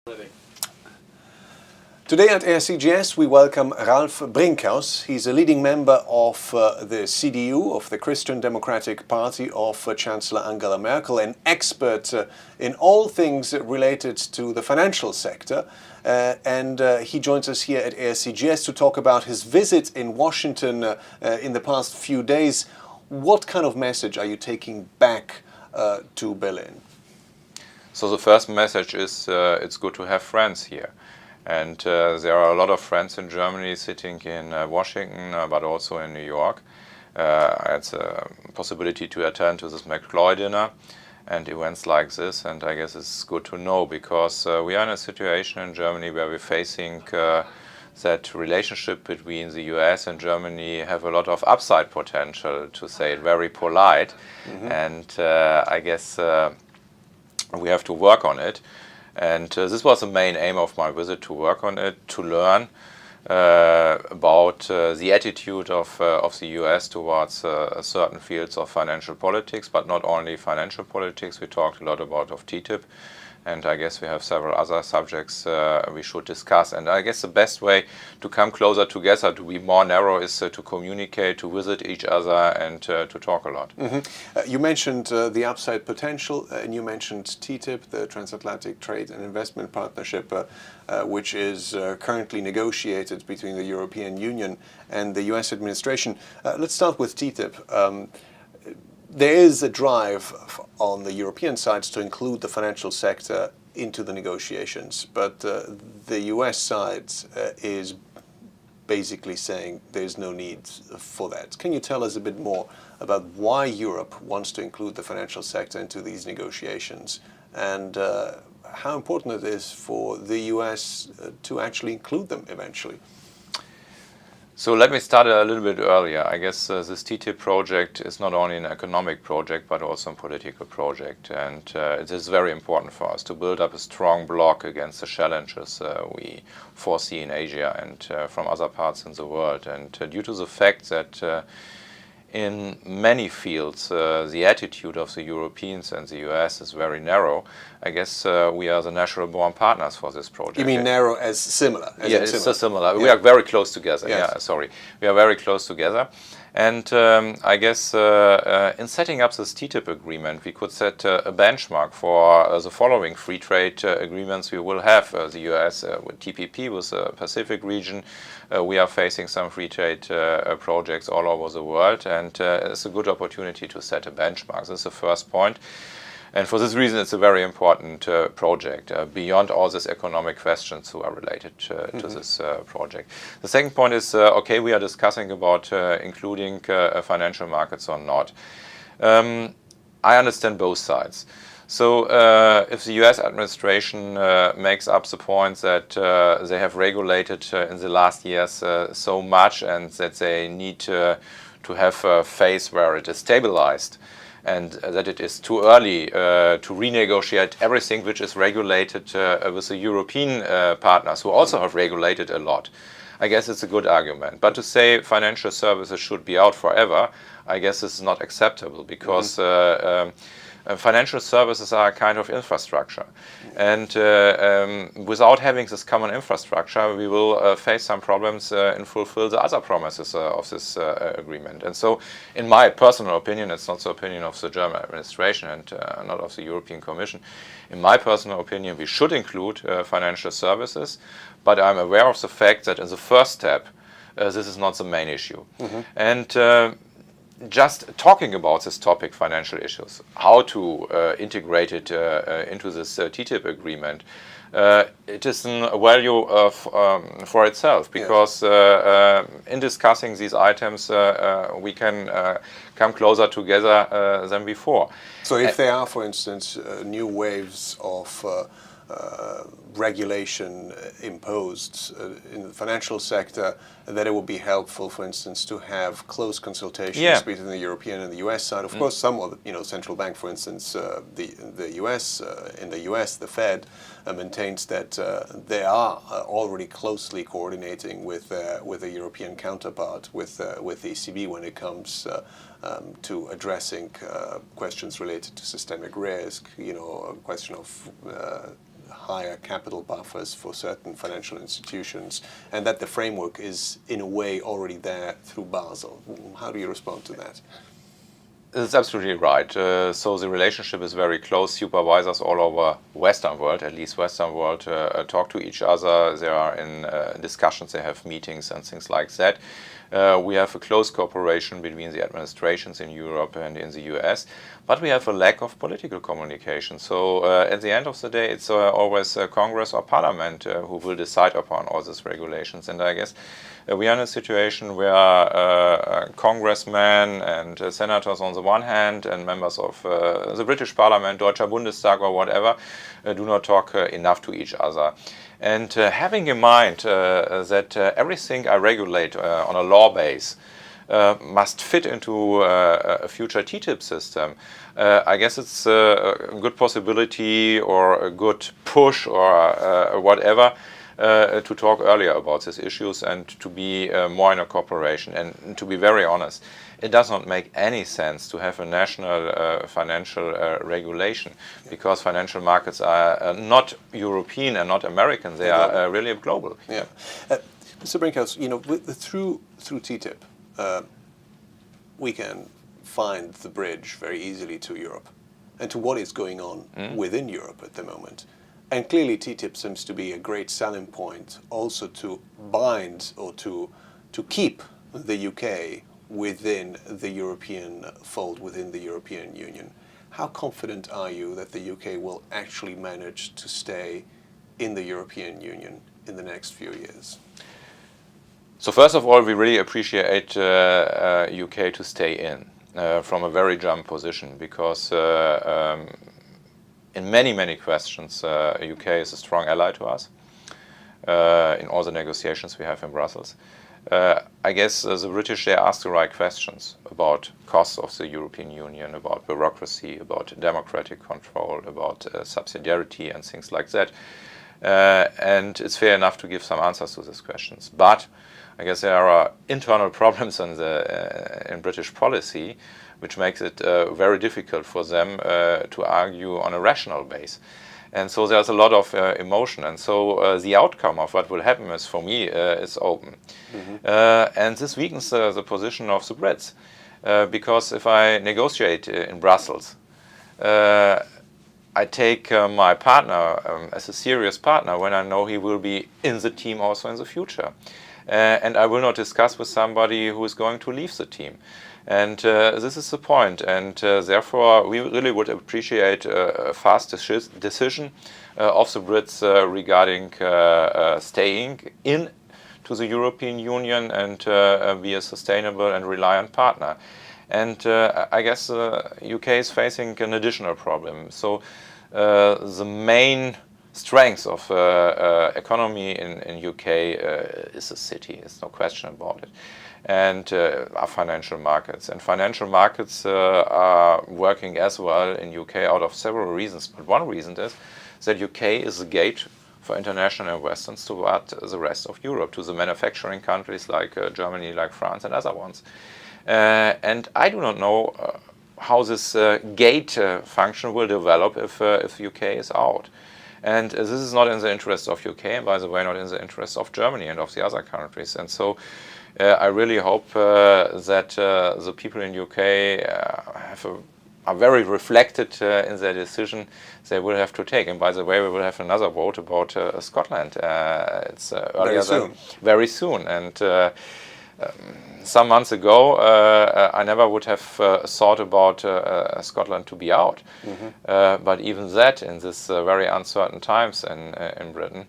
living. Today at ASCGS we welcome Ralf Brinkhaus. He's a leading member of the CDU, of the Christian Democratic Party of Chancellor Angela Merkel, an expert in all things related to the financial sector. And he joins us here at ASCGS to talk about his visit in Washington in the past few days. What kind of message are you taking back to Berlin? So the first message is it's good to have friends here. And there are a lot of friends in Germany sitting in Washington, but also in New York. I had the possibility to attend to this McCloy dinner and events like this, and I guess it's good to know because we are in a situation in Germany where we're facing that relationship between the US and Germany have a lot of upside potential, to say it very polite. And I guess we have to work on it. And this was the main aim of my visit, to work on it, to learn about the attitude of the US towards certain fields of financial politics, but not only financial politics. We talked a lot about TTIP, and I guess we have several other subjects we should discuss. And I guess the best way to come closer together, to be more narrow, is to communicate, to visit each other, and to talk a lot. You mentioned the upside potential, and you mentioned TTIP, the Transatlantic Trade and Investment Partnership, which is currently negotiated between the European Union and the US administration. Let's start with TTIP. There is a drive on the European side to include the financial sector into the negotiations, but the US side is basically saying there's no need for that. Can you tell us a bit more about why Europe wants to include the financial sector into these negotiations, and how important it is for the US to actually include them eventually? So let me start a little bit earlier. I guess this TTIP project is not only an economic project, but also a political project. And it is very important for us to build up a strong bloc against the challenges we foresee in Asia and from other parts in the world. And due to the fact that in many fields the attitude of the Europeans and the US is very narrow, I guess we are the natural-born partners for this project. You mean narrow as similar? Yeah, it's so similar. Yeah. We are very close together. Yes. Yeah, sorry. We are very close together. And I guess in setting up this TTIP agreement, we could set a benchmark for the following free trade agreements we will have. The US with TPP with the Pacific region. We are facing some free trade projects all over the world, and it's a good opportunity to set a benchmark. This is the first point. And for this reason, it's a very important project, beyond all these economic questions who are related to this project. The second point is, okay, we are discussing about including financial markets or not. I understand both sides. So if the US administration makes up the point that they have regulated in the last years so much, and that they need to have a phase where it is stabilized, and that it is too early to renegotiate everything which is regulated with the European partners who also have regulated a lot, I guess it's a good argument. But to say financial services should be out forever, I guess this is not acceptable, because financial services are a kind of infrastructure. And without having this common infrastructure, we will face some problems and fulfill the other promises of this agreement. And so, in my personal opinion, it's not the opinion of the German administration and not of the European Commission. In my personal opinion, we should include financial services, but I'm aware of the fact that in the first step, this is not the main issue. And just talking about this topic, financial issues, how to integrate it into this TTIP agreement, it is a value for itself, because in discussing these items, we can come closer together than before. So if there are, for instance, new waves of regulation imposed in the financial sector, that it would be helpful, for instance, to have close consultations between the European and the US side. Of course, some of the central bank, for instance, the US, in the US, the Fed maintains that they are already closely coordinating with the European counterpart, with the ECB, when it comes to addressing questions related to systemic risk, a question of higher capital buffers for certain financial institutions, and that the framework is in a way already there through Basel. How do you respond to that? That's absolutely right. So the relationship is very close. Supervisors all over Western world, at least Western world, talk to each other. They are in discussions, they have meetings and things like that. We have a close cooperation between the administrations in Europe and in the US, but we have a lack of political communication. So at the end of the day, it's always Congress or Parliament who will decide upon all these regulations. And I guess we are in a situation where congressmen and senators on the one hand and members of the British Parliament, Deutscher Bundestag or whatever, do not talk enough to each other. And having in mind that everything I regulate on a law base must fit into a future TTIP system, I guess it's a good possibility or a good push or whatever to talk earlier about these issues and to be more in a cooperation. And to be very honest, it does not make any sense to have a national financial regulation, because financial markets are not European and not American. They are really global. Yeah. Mr. Brinkhaus, through TTIP, we can find the bridge very easily to Europe and to what is going on within Europe at the moment. And clearly TTIP seems to be a great selling point also to bind or to keep the UK within the European fold, within the European Union. How confident are you that the UK will actually manage to stay in the European Union in the next few years? So first of all, we really appreciate UK to stay in from a very jump position, because in many questions UK is a strong ally to us in all the negotiations we have in Brussels. I guess the British, they ask the right questions about costs of the European Union, about bureaucracy, about democratic control, about subsidiarity and things like that. And it's fair enough to give some answers to these questions. But I guess there are internal problems in British policy which makes it very difficult for them to argue on a rational base. And so there's a lot of emotion. And so the outcome of what will happen is, for me, is open. And this weakens the position of the Brits. Because if I negotiate in Brussels, I take my partner as a serious partner when I know he will be in the team also in the future. And I will not discuss with somebody who is going to leave the team. And this is the point. And therefore, we really would appreciate a fast decision of the Brits regarding staying in to the European Union and be a sustainable and reliant partner. And I guess UK is facing an additional problem. So the main strength of economy in UK is the city. There's no question about it. And our financial markets. And financial markets are working as well in UK out of several reasons. But one reason is that UK is a gate for international investments toward the rest of Europe, to the manufacturing countries like Germany, like France, and other ones. And I do not know how this gate function will develop if UK is out. And this is not in the interest of UK, and by the way, not in the interest of Germany and of the other countries. And so I really hope that the people in UK are very reflected in their decision they will have to take. And by the way, we will have another vote about Scotland. It's very soon. And some months ago, I never would have thought about Scotland to be out. But even that, in this very uncertain times in Britain,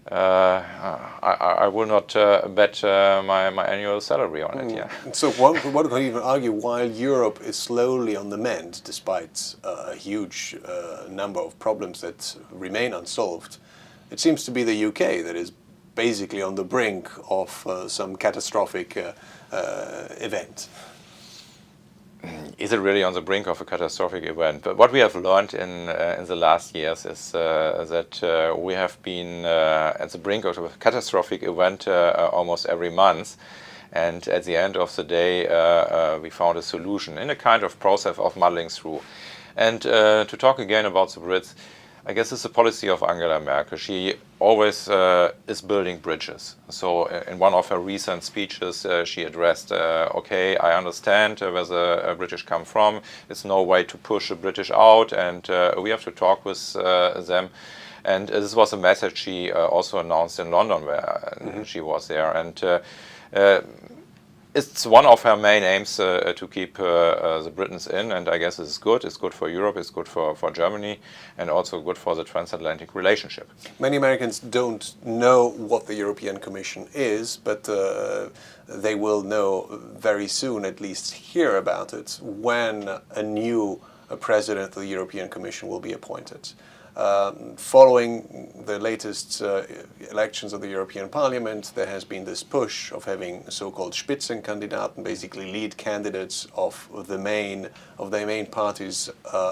I will not bet my annual salary on it. Yeah. So one could even argue, while Europe is slowly on the mend, despite a huge number of problems that remain unsolved, it seems to be the UK that is basically on the brink of some catastrophic event. Is it really on the brink of a catastrophic event? But what we have learned in the last years is that we have been at the brink of a catastrophic event almost every month. And at the end of the day, we found a solution in a kind of process of muddling through. And to talk again about the Brits, I guess it's the policy of Angela Merkel. She always is building bridges. So in one of her recent speeches, she addressed, okay, I understand where the British come from. It's no way to push the British out, and we have to talk with them. And this was a message she also announced in London, where she was there. And it's one of her main aims to keep the Britons in, and I guess it's good. It's good for Europe, it's good for Germany, and also good for the transatlantic relationship. Many Americans don't know what the European Commission is, but they will know very soon, at least hear about it, when a new president of the European Commission will be appointed. Following the latest elections of the European Parliament, there has been this push of having so-called Spitzenkandidaten, basically lead candidates of their main parties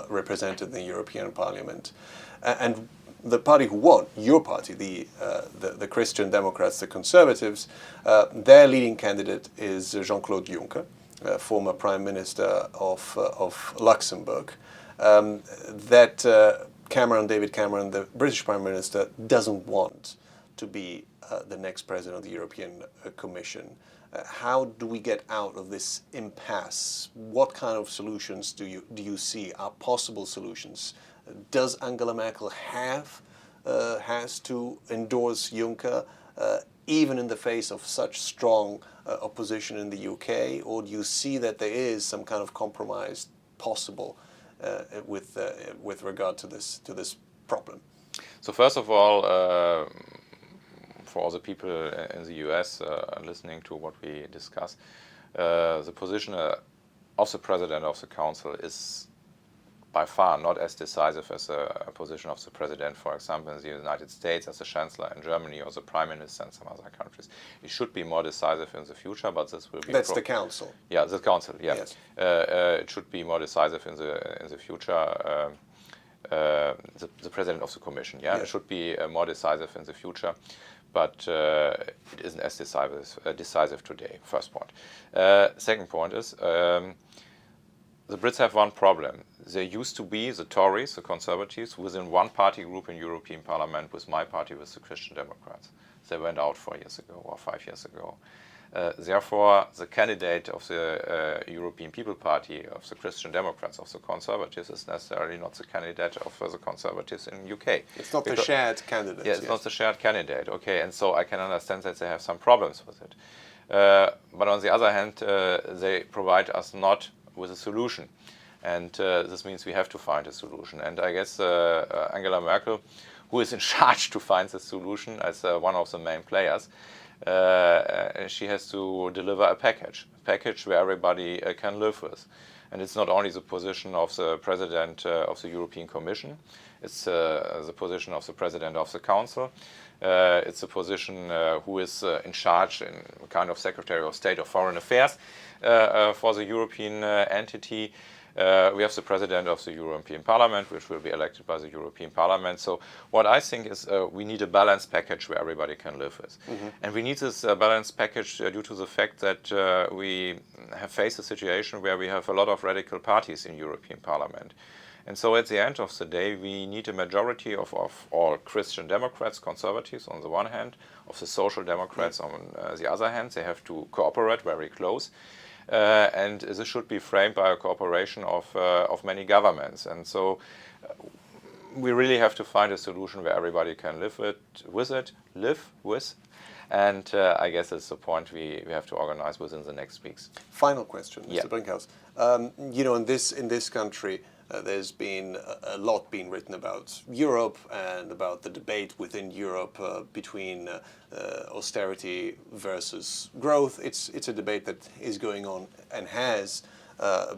represented in the European Parliament. And the party who won, your party, the Christian Democrats, the Conservatives, their leading candidate is Jean-Claude Juncker, former Prime Minister of Luxembourg. David Cameron, the British Prime Minister, doesn't want to be the next president of the European Commission. How do we get out of this impasse? What kind of solutions do you see are possible solutions? Does Angela Merkel has to endorse Juncker, even in the face of such strong opposition in the UK, or do you see that there is some kind of compromise possible with regard to this problem? So first of all, for all the people in the US listening to what we discuss, the position of the President of the Council is by far not as decisive as a position of the President, for example, in the United States, as the Chancellor in Germany, or the Prime Minister in some other countries. It should be more decisive in the future, but this will be... That's the Council. Yeah, the Council, yeah. Yes. It should be more decisive in the future. The President of the Commission, yeah? Yes. It should be more decisive in the future, but it isn't as decisive today, first point. Second point is, the Brits have one problem. There used to be the Tories, the Conservatives, within one party group in European Parliament, with my party, with the Christian Democrats. They went out 4 years ago or 5 years ago. Therefore, the candidate of the European People Party, of the Christian Democrats, of the Conservatives, is necessarily not the candidate of the Conservatives in UK. It's not the shared candidate. Yeah, it's not the shared candidate. Okay, and so I can understand that they have some problems with it. But on the other hand, they provide us not with a solution. And this means we have to find a solution. And I guess Angela Merkel, who is in charge to find the solution as one of the main players, she has to deliver a package where everybody can live with. And it's not only the position of the President of the European Commission, it's the position of the President of the Council, it's a position who is in charge, in kind of Secretary of State of Foreign Affairs for the European entity. We have the President of the European Parliament, which will be elected by the European Parliament. So what I think is we need a balanced package where everybody can live with. Mm-hmm. And we need this balanced package due to the fact that we have faced a situation where we have a lot of radical parties in European Parliament. And so at the end of the day, we need a majority of all Christian Democrats, Conservatives on the one hand, of the Social Democrats on the other hand. They have to cooperate very close. And this should be framed by a cooperation of many governments. And so we really have to find a solution where everybody can live with. And I guess that's the point we have to organize within the next weeks. Final question, Mr. Brinkhaus. In this country, there's been a lot being written about Europe and about the debate within Europe between austerity versus growth. It's a debate that is going on and has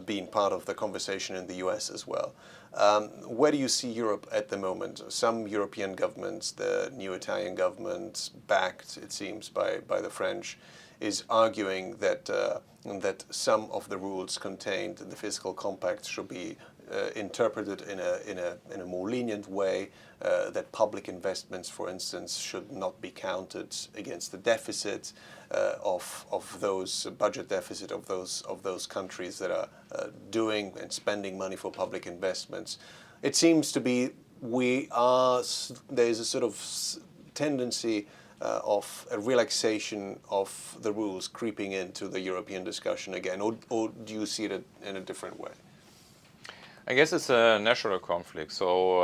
been part of the conversation in the US as well. Where do you see Europe at the moment? Some European governments, the new Italian government, backed, it seems, by the French, is arguing that some of the rules contained in the fiscal compact should be interpreted in a more lenient way, that public investments, for instance, should not be counted against the deficit of those budget deficit of those countries that are doing and spending money for public investments. It seems to be there's a sort of tendency of a relaxation of the rules creeping into the European discussion again, or do you see it in a different way? I guess it's a natural conflict, so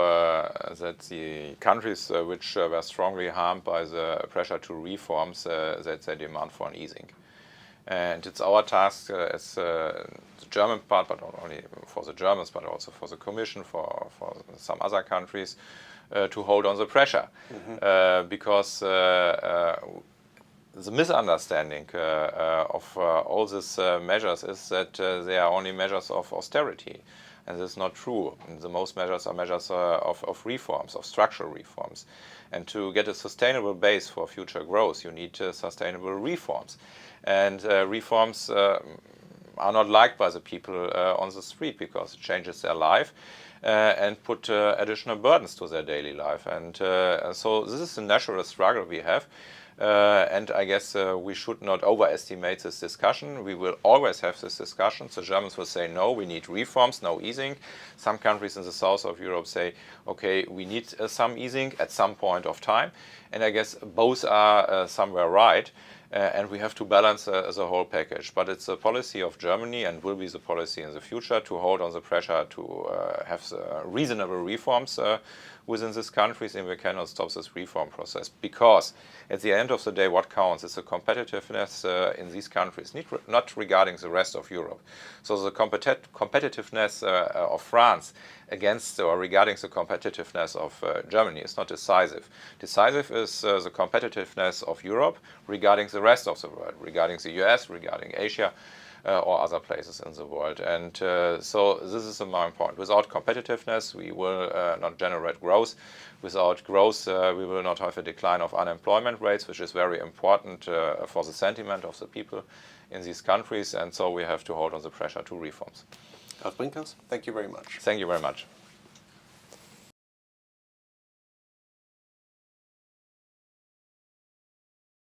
that the countries which were strongly harmed by the pressure to reforms, that they demand for an easing. And it's our task as the German part, but not only for the Germans, but also for the Commission, for some other countries, to hold on the pressure. Because the misunderstanding of all these measures is that they are only measures of austerity. And this is not true. The most measures are measures of reforms, of structural reforms. And to get a sustainable base for future growth, you need sustainable reforms. And reforms are not liked by the people on the street because it changes their life and put additional burdens to their daily life. And so this is a natural struggle we have. And I guess we should not overestimate this discussion. We will always have this discussion. The Germans will say, no, we need reforms, no easing. Some countries in the south of Europe say, okay, we need some easing at some point of time. And I guess both are somewhere right. And we have to balance the whole package. But it's the policy of Germany and will be the policy in the future to hold on the pressure to have reasonable reforms within these countries, and we cannot stop this reform process. Because at the end of the day, what counts is the competitiveness in these countries, not regarding the rest of Europe. So the competitiveness of France against or regarding the competitiveness of Germany is not decisive. Decisive is the competitiveness of Europe regarding the rest of the world, regarding the US, regarding Asia, or other places in the world. And so this is the main point. Without competitiveness, we will not generate growth. Without growth, we will not have a decline of unemployment rates, which is very important for the sentiment of the people in these countries. And so we have to hold on the pressure to reforms. Brinkhaus, thank you very much. Thank you very much.